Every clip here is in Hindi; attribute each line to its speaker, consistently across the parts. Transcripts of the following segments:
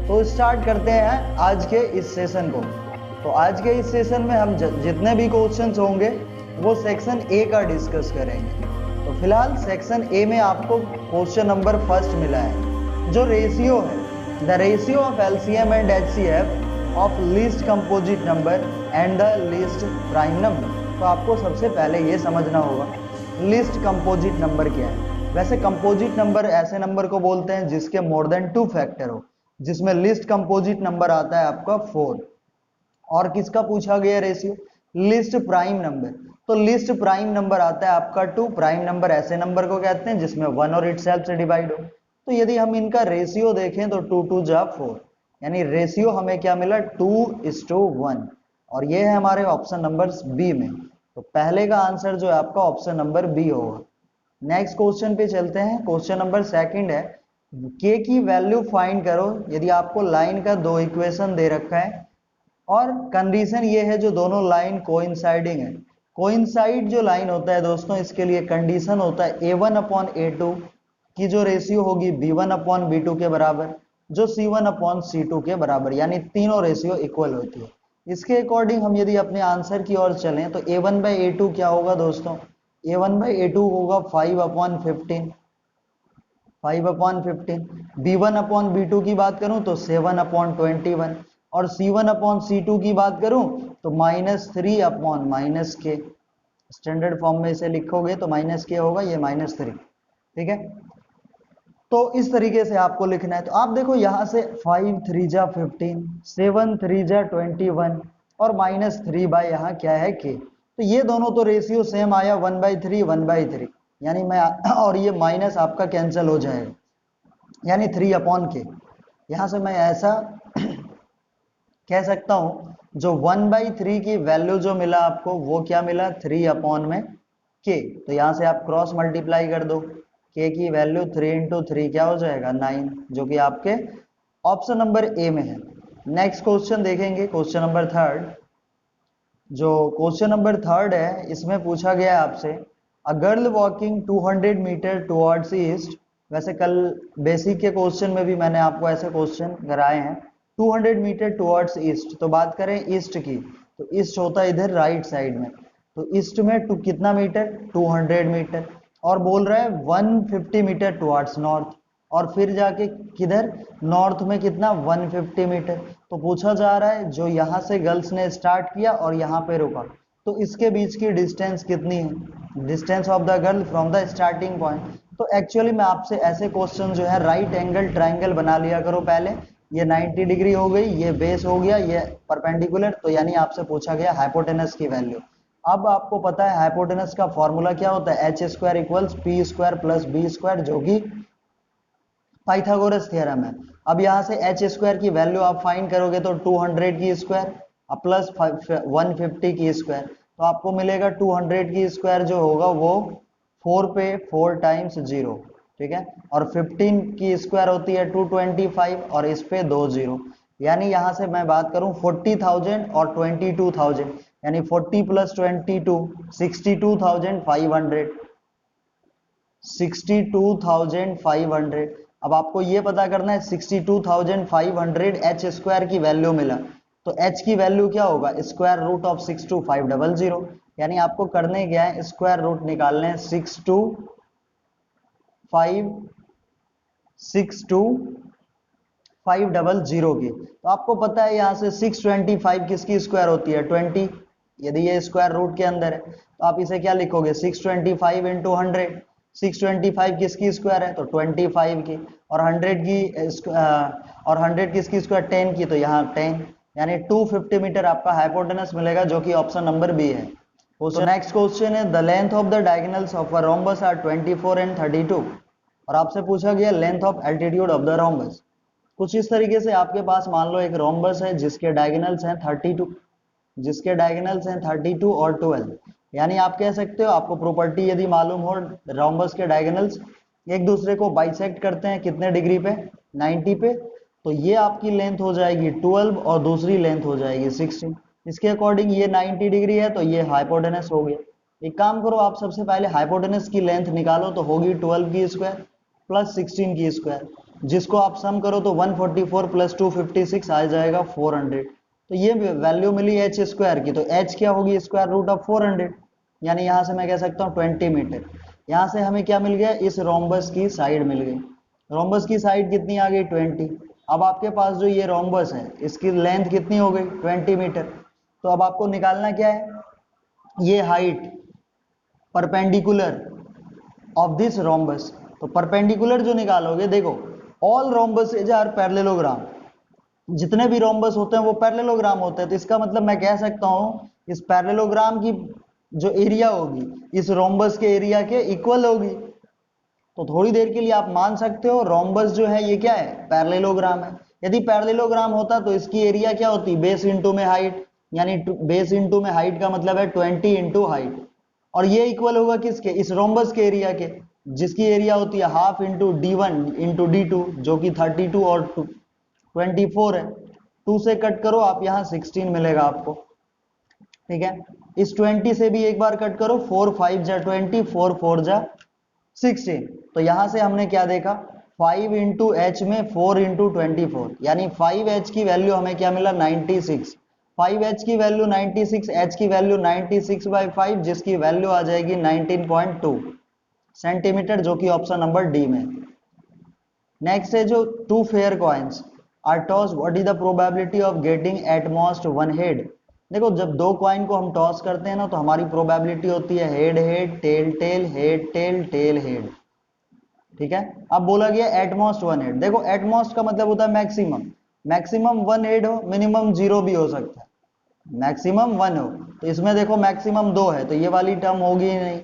Speaker 1: तो स्टार्ट करते हैं आज के इस सेशन को। तो आज के इस सेशन में हम जितने भी क्वेश्चंस होंगे वो सेक्शन ए का डिस्कस करेंगे। तो फिलहाल सेक्शन ए में आपको क्वेश्चन नंबर फर्स्ट मिला है जो रेशियो है, the ratio of LCM and HCF of least composite number and the least prime number. तो आपको सबसे पहले ये समझना होगा लीस्ट कंपोजिट नंबर क्या है। वैसे कंपोजिट नंबर ऐसे नंबर को बोलते हैं जिसके मोर देन 2 फैक्टर हो, जिसमें लिस्ट कंपोजिट नंबर आता है आपका 4। और किसका पूछा गया रेशियो? List prime number. तो लिस्ट प्राइम नंबर आता है आपका 2। प्राइम नंबर ऐसे नंबर को कहते हैं जिसमें 1 और इटसेल्फ से डिवाइड हो। तो यदि हम इनका रेशियो देखें तो 2 2 जा 4, यानी रेशियो हमें क्या मिला 2:1। और ये है हमारे ऑप्शन नंबर बी में। तो पहले का आंसर जो है आपका ऑप्शन नंबर बी होगा। नेक्स्ट क्वेश्चन पे चलते हैं। क्वेश्चन नंबर सेकंड है के की वैल्यू फाइंड करो यदि आपको लाइन का 2 इक्वेशन दे रखा है और कंडीशन ये है जो दोनों लाइन कोइंसाइडिंग है। कोइंसाइड जो लाइन होता है दोस्तों, इसके लिए कंडीशन होता है A1/A2 की जो रेशियो होगी B1/B2 के बराबर, जो C1/C2 के बराबर, यानी तीनों रेशियो इक्वल होती है। इसके अकॉर्डिंग हम यदि अपने आंसर की ओर चलें तो A1/A2 क्या होगा दोस्तों? A1/A2 होगा 5/15, 5/15। B1/B2 की बात करूं तो 7/21 और C1/C2 की बात करूं तो -3/-k। स्टैंडर्ड फॉर्म में इसे लिखोगे तो -k होगा, ये -3। ठीक है, तो इस तरीके से आपको लिखना है। तो आप देखो यहां से 5 3 जा 15, 7 3 जा 21 और -3 बाय यहाँ क्या है k। तो ये दोनों तो रेशियो सेम आया 1/3 1/3, यानी मैं और ये माइनस आपका कैंसिल हो जाएगा, यानी 3/k। यहां से मैं ऐसा कह सकता हूं जो 1/3 की वैल्यू जो मिला आपको वो क्या मिला 3/k। तो यहां से आप क्रॉस मल्टीप्लाई कर दो, k की वैल्यू 3 × 3 क्या हो जाएगा 9, जो कि आपके ऑप्शन नंबर ए में है। नेक्स्ट क्वेश्चन देखेंगे, क्वेश्चन नंबर थर्ड। जो क्वेश्चन नंबर थर्ड है इसमें पूछा गया है आपसे a girl walking 200 metre towards east. वैसे कल बेसिक के क्वेश्चन में भी मैंने आपको ऐसे क्वेश्चन कराए हैं 200 मीटर टुवर्ड्स ईस्ट। तो बात करें ईस्ट की तो ईस्ट होता है इधर राइट साइड में। तो ईस्ट में कितना मीटर 200 मीटर, और बोल रहा है 150 मीटर टुवर्ड्स नॉर्थ, और फिर जाके किधर नॉर्थ में कितना 150 मीटर। तो पूछा जा रहा है जो यहां से गर्ल्स ने स्टार्ट किया और यहां पे रुका तो इसके बीच की डिस्टेंस कितनी है, distance of the girl from the starting point. तो एक्चुअली में आपसे ऐसे क्वेश्चन जो है राइट एंगल ट्राइंगल बना लिया करो पहले। ये 90 डिग्री हो गई, ये बेस हो गया, ये परपेंडिकुलर, तो यानी आपसे पूछा गया हाइपोटेनस की वैल्यू। अब आपको पता है हाइपोटेनस का फॉर्मूला क्या होता है, h² = p² + b², जो कि पाइथागोरस थ्योरम है। अब यहां से h² की वैल्यू आप फाइंड करोगे तो 200 की स्क्वायर प्लस 150 की स्क्वायर, तो आपको मिलेगा 200 की स्क्वायर जो होगा वो 4 पे 4 टाइम्स 0, ठीक है, और 15 की स्क्वायर होती है 225 और इस पे 2 0, यानी यहां से मैं बात करूं 40,000 और 22,000, यानी 40 + 22 62,500, 62,500। अब आपको ये पता करना है 62,500 h² की वैल्यू मिला तो h की वैल्यू क्या होगा √62500, यानी आपको करने क्या है स्क्वायर रूट निकालने हैं 62500 की। तो आपको पता है यहाँ से 625 किसकी स्क्वायर होती है 20, यदि ये स्क्वायर रूट के अंदर है तो आप इसे क्या लिखोगे 625 × 100। 625 किसकी स्क्वायर है तो 25 की, और 100 की और 100 किसकी स्क्वायर 10 की, तो यहाँ 10, यानी 250 मीटर आपका हाइपोटेनस मिलेगा, जो कि ऑप्शन नंबर बी है। तो नेक्स्ट क्वेश्चन है the length of the diagonals of a rhombus are 24 and 32। और आपसे पूछा गया length of altitude of the rhombus. कुछ इस तरीके से आपके पास मान लो एक रोम्बस है जिसके डायगोनल्स हैं 32, जिसके डायगोनल्स हैं 32 और 12, यानी आप कह सकते हो आपको प्रॉपर्टी यदि मालूम हो रोम्बस के डायगोनल्स एक दूसरे को बाइसेक्ट करते हैं कितने डिग्री पे 90 पे, तो ये आपकी लेंथ हो जाएगी 12 और दूसरी लेंथ हो जाएगी 16। इसके अकॉर्डिंग ये 90 डिग्री है तो ये हाइपोटेनस हो गया। एक काम करो आप सबसे पहले हाइपोटेनस की लेंथ निकालो तो होगी 12 की स्क्वायर प्लस 16 की स्क्वायर, जिसको आप सम करो तो 144 प्लस 256 आ जाएगा 400। तो ये वैल्यू मिली एच स्क्वायर की, तो एच क्या होगी, स्क्वायर रूट ऑफ 400, यानी यहां से मैं कह सकता हूँ 20 मीटर। यहां से हमें क्या मिल गया, इस रोम्बस की साइड मिल गई। रोम्बस की साइड कितनी आ गई, 20। अब आपके पास जो ये रोम्बस है इसकी लेंथ कितनी हो गई, 20 मीटर। तो अब आपको निकालना क्या है, ये height perpendicular of this rhombus. तो परपेंडिकुलर जो निकालोगे, देखो ऑल रोम्बसेज आर पैरेललोग्राम, जितने भी रोम्बस होते हैं वो पैरेललोग्राम होते हैं। तो इसका मतलब मैं कह सकता हूं इस पैरेललोग्राम की जो एरिया होगी इस रोम्बस के एरिया के इक्वल होगी। तो थोड़ी देर के लिए आप मान सकते हो रोम्बस जो है ये क्या है, पैरेललोग्राम है। यदि पैरेललोग्राम होता तो इसकी एरिया क्या होती, बेस इंटू में हाइट, यानी बेस इंटू में हाइट का मतलब है 20 इंटू हाइट। और ये इक्वल होगा किसके, इस रोम्बस के एरिया के, जिसकी एरिया होती है half into D1 into D2, जो कि 32 और 24 है। 2 से कट करो आप, यहाँ 16 मिलेगा आपको। ठीक है, इस 20 से भी एक बार कट करो, 4 5 जा 20, 4 4 जा 16। तो यहां से हमने क्या देखा, 5 इंटू एच में 4 इंटू 24, यानी 5h की वैल्यू हमें क्या मिला, 96। 5h की वैल्यू 96, h की वैल्यू 96/5, जिसकी वैल्यू आ जाएगी 19.2 सेंटीमीटर, जो कि ऑप्शन नंबर डी में। नेक्स्ट है जो two fair coins are toss, what is the probability of getting at most one head. देखो जब दो कॉइन को हम टॉस करते हैं ना तो हमारी प्रोबेबिलिटी होती है head head tail tail head tail tail head. ठीक है, अब बोला गया एटमोस्ट वन हेड। देखो एटमोस्ट का मतलब होता है मैक्सिमम, मैक्सिमम वन हेड हो, मिनिमम जीरो भी हो सकता है, मैक्सिमम वन हो। तो इसमें देखो मैक्सिमम दो है तो ये वाली टर्म होगी ही नहीं।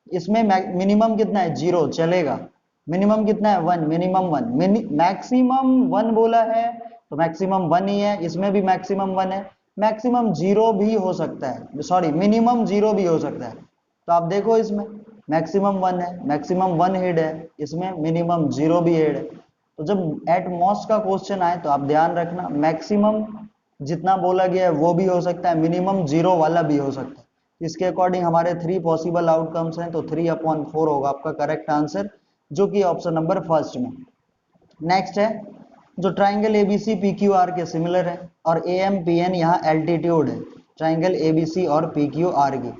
Speaker 1: इसमें मिनिमम कितना है, जीरो चलेगा। मिनिमम कितना है, one, minimum one, maximum one बोला है तो मैक्सिमम वन ही है, इसमें भी मैक्सिमम वन है। मैक्सिमम जीरो भी हो सकता है, सॉरी मिनिमम जीरो भी हो सकता है। तो आप देखो इसमें मैक्सिमम वन है, मैक्सिमम वन हेड है, इसमें मिनिमम जीरो भी हेड है। तो जब एट मोस्ट का क्वेश्चन आए तो आप ध्यान रखना मैक्सिमम जितना बोला गया है वो भी हो सकता है, मिनिमम जीरो वाला भी हो सकता है। इसके अकॉर्डिंग हमारे 3 पॉसिबल आउटकम्स हैं, तो 3/4 होगा आपका करेक्ट आंसर, जो कि ऑप्शन नंबर फर्स्ट में। नेक्स्ट है जो ट्राइंगल एबीसी पीक्यूआर के सिमिलर है और AMPN यहाँ एल्टीट्यूड है ट्राइंगल एबीसी और PQR की,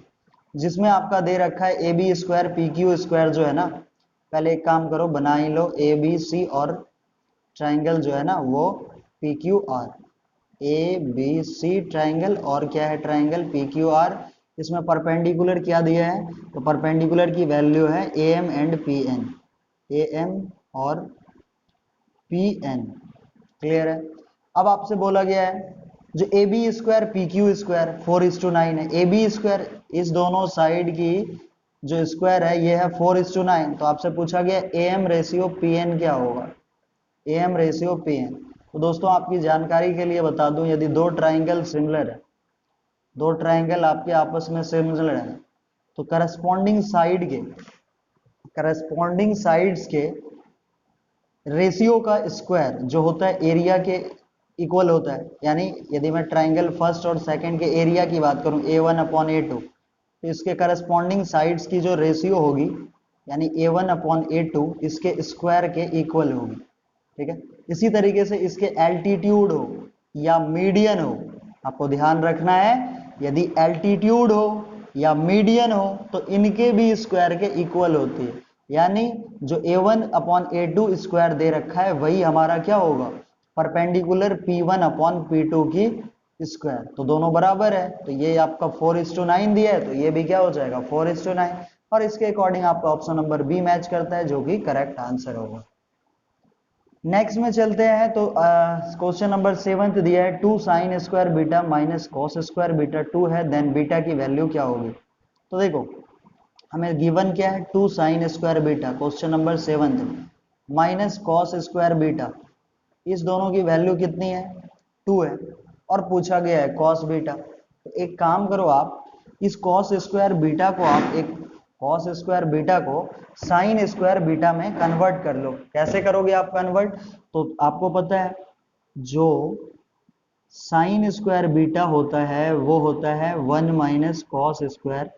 Speaker 1: जिसमें आपका दे रखा है AB स्क्वायर PQ स्क्वायर जो है ना, पहले एक काम करो बना ही लो, ABC और ट्राइंगल जो है ना वो PQR, ABC ट्राइंगल और क्या है ट्राइंगल PQR। इसमें परपेंडिकुलर क्या दिया है, तो परपेंडिकुलर की वैल्यू है AM एंड PN, AM और PN। क्लियर है। अब आपसे बोला गया है जो AB स्क्वायर PQ स्क्वायर 4:9 है, AB स्क्वायर इस दोनों साइड की जो स्क्वायर है ये है 4:9। तो आपसे पूछा गया AM रेशियो PN क्या होगा, AM रेशियो PN। तो दोस्तों आपकी जानकारी के लिए बता दूं, यदि दो ट्राइंगल सिमिलर है, दो ट्राइंगल आपके आपस में सिमिलर है, तो करस्पॉन्डिंग साइड्स के रेशियो का स्क्वायर जो होता है एरिया के इक्वल होता है। यानी यदि मैं ट्राइंगल फर्स्ट और सेकंड के एरिया की बात करूं A1/A2, तो इसके करस्पॉन्डिंग साइड्स की जो रेशियो होगी यानी A1/A2 इसके स्क्वायर के इक्वल होगी। ठीक है, इसी तरीके से इसके एल्टीट्यूड हो या मीडियन हो, आपको ध्यान रखना है यदि एल्टीट्यूड हो या मीडियन हो तो इनके भी स्क्वायर के इक्वल होती है। यानी जो A1/A2 स्क्वायर दे रखा है वही हमारा क्या होगा, परपेंडिकुलर P1/P2 की स्क्वायर। तो दोनों बराबर है, तो ये आपका 4:9 दिया है तो ये भी क्या हो जाएगा 4:9, और इसके अकॉर्डिंग आपका ऑप्शन नंबर बी मैच करता है, जो कि करेक्ट आंसर होगा। नेक्स्ट में चलते हैं तो क्वेश्चन नंबर 7 दिया है 2 sin square beta minus cos square beta 2 है, देन बीटा की वैल्यू क्या होगी। तो देखो हमें गिवन क्या है 2 sin square beta, question number 7 minus cos square beta, इस दोनों की वैल्यू कितनी है 2 है, और पूछा गया है कॉस बीटा। तो एक काम करो आप इस कॉस स्क्वायर बीटा को आप एक कॉस स्क्वायर बीटा को साइन स्क्वायर बीटा में कन्वर्ट कर लो। कैसे करोगे आप कन्वर्ट, तो आपको पता है जो साइन स्क्वायर बीटा होता है वो होता है 1 माइनस कॉस स्क्वायर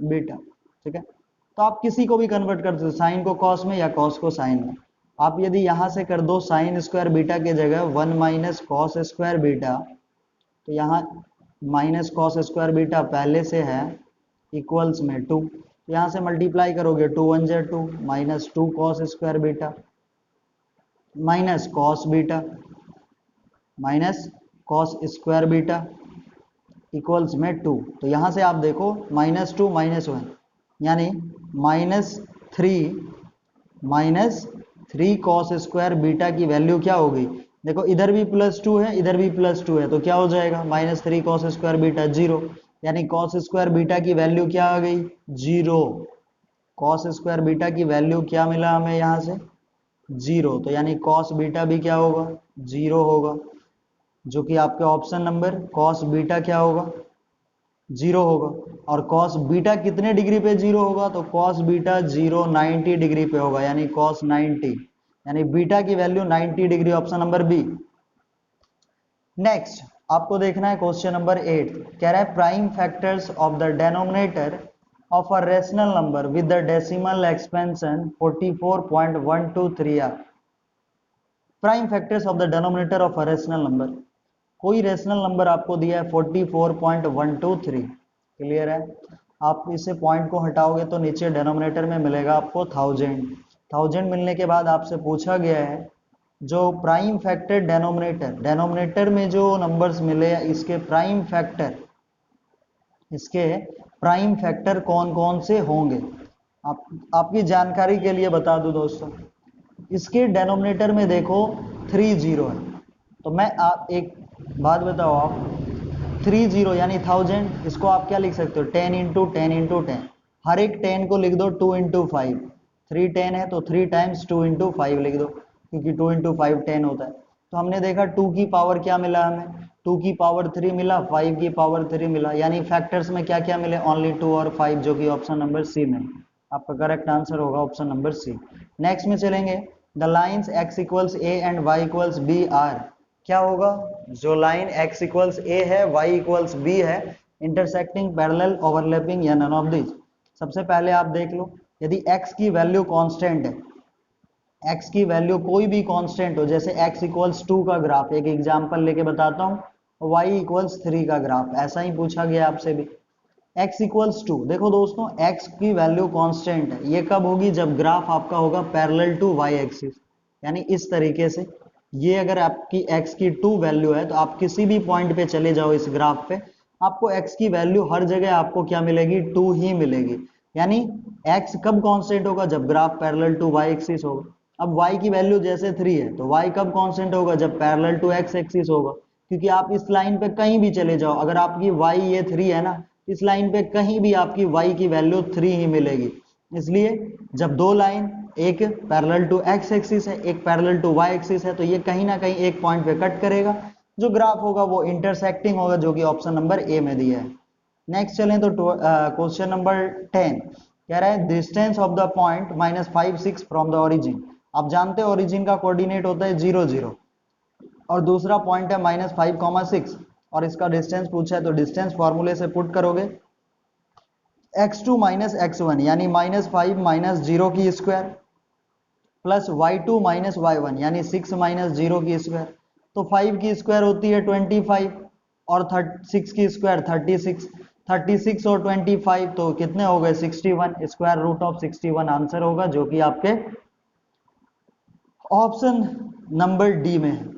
Speaker 1: बीटा। ठीक है, तो आप किसी को भी कन्वर्ट कर सकते हो, साइन को कॉस में या कॉस को साइन में। आप यदि यहां से कर दो साइन स्क्वायर बीटा की जगह 1 माइनस कॉस स्क्वायर बीटा, तो यहाँ माइनस कॉस स्क्वायर बीटा पहले से है इक्वल्स में 2, यहाँ से मल्टीप्लाई करोगे 2 1 जा 2 minus 2 cos square beta minus cos beta minus cos square beta equals में 2। तो यहां से आप देखो माइनस 2 माइनस 1 यानी minus three cos square beta की वैल्यू क्या होगी, देखो इधर भी प्लस 2 है इधर भी प्लस 2 है, तो क्या हो जाएगा माइनस 3 कॉस स्क्वायर बीटा 0, यानी कॉस स्क्वायर बीटा की वैल्यू क्या आ गई 0। कॉस स्क्वायर बीटा की वैल्यू क्या मिला हमें यहां से 0, तो यानी कॉस बीटा भी क्या होगा 0 होगा, जो कि आपके ऑप्शन नंबर कॉस बीटा क्या होगा 0 होगा। और कॉस बीटा कितने डिग्री पे 0 होगा, तो कॉस बीटा 0 90 डिग्री पे होगा, यानी कॉस 90, यानी बीटा की value 90 degree, option number B. Next आपको देखना है क्वेश्चन नंबर 8, कह रहा है prime factors of the denominator of a rational number with the decimal expansion 44.123 are. Prime factors of the denominator of a rational number, कोई रेशनल नंबर आपको दिया है 44.123, क्लियर है। आप इसे पॉइंट को हटाओगे तो नीचे डेनोमिनेटर में मिलेगा आपको 1000 मिलने के बाद आपसे पूछा गया है जो प्राइम फैक्टर डेनोमिनेटर में जो नंबर्स मिले इसके प्राइम फैक्टर कौन कौन से होंगे। आपकी जानकारी के लिए बता दूं दोस्तों, इसके डेनोमिनेटर में देखो 3 0 है, तो मैं आप एक बात बताओ, आप 30 यानी 1000, इसको आप क्या लिख सकते हो 10 इंटू 10 इंटू 10, हर एक 10 को लिख दो 2 इंटू 5, 3 10 है तो 3 टाइम्स 2 इंटू 5 लिख दो, क्योंकि 2 इंटू 5 10 होता है। तो हमने देखा 2 की पावर क्या मिला हमें, 2 की पावर 3 मिला, 5 की पावर 3 मिला, यानी फैक्टर्स में क्या क्या मिले ओनली 2 और 5, जो कि ऑप्शन नंबर सी में आपका करेक्ट आंसर होगा ऑप्शन नंबर सी। नेक्स्ट में चलेंगे, the lines x equals a and y equals b are, क्या होगा, जो लाइन x इक्वल्स a है y इक्वल्स b है, इंटरसेक्टिंग पैरेलल ओवरलैपिंग या नन ऑफ दिस। सबसे पहले आप देख लो, यदि x की वैल्यू कांस्टेंट है, x की वैल्यू कोई भी कांस्टेंट हो, जैसे x इक्वल्स 2 का ग्राफ, एक एग्जांपल लेके बताता हूं, y इक्वल्स 3 का ग्राफ, ऐसा ही पूछा गया आपसे भी। x इक्वल्स 2, देखो दोस्तों x की वैल्यू कांस्टेंट है, ये कब होगी जब ग्राफ आपका होगा पैरेलल टू y एक्सिस, यानी इस तरीके से। ये अगर आपकी x की 2 वैल्यू है तो आप किसी भी पॉइंट पे चले जाओ इस ग्राफ पे, आपको x की वैल्यू हर जगह आपको क्या मिलेगी 2 ही मिलेगी, यानी x कब कांस्टेंट होगा जब graph parallel to y axis होगा। अब y की वैल्यू जैसे 3 है तो y कब कांस्टेंट होगा जब पैरेलल टू x एक्सिस होगा, क्योंकि आप इस लाइन पे कहीं भी चले जाओ, अगर आपकी y ये 3 है ना, इस लाइन पे कहीं भी आपकी y की वैल्यू 3 ही मिलेगी। इसलिए जब दो लाइन, एक पैरेलल टू x एक्सिस है एक पैरेलल टू y एक्सिस है, तो ये कहीं ना कहीं एक पॉइंट पे कट करेगा, जो ग्राफ होगा वो इंटरसेक्टिंग होगा, जो कि ऑप्शन नंबर ए में दिया है। नेक्स्ट चलें तो क्वेश्चन नंबर 10 कह रहा है distance of the point -5 6 from the origin. आप जानते हैं ओरिजिन का कोऑर्डिनेट होता है 0 0, और दूसरा पॉइंट है -5 6, और इसका डिस्टेंस पूछा है, तो डिस्टेंस फॉर्मूले से पुट करोगे x2 माइनस x1 यानी -5 माइनस 0 की square plus y2 minus y1 यानी 6 माइनस 0 की स्क्वायर, तो 5 की स्क्वायर होती है 25 और 6 की स्क्वायर 36 और 25 तो कितने हो गए 61, स्क्वायर रूट ऑफ 61 आंसर होगा, जो कि आपके ऑप्शन नंबर डी में है।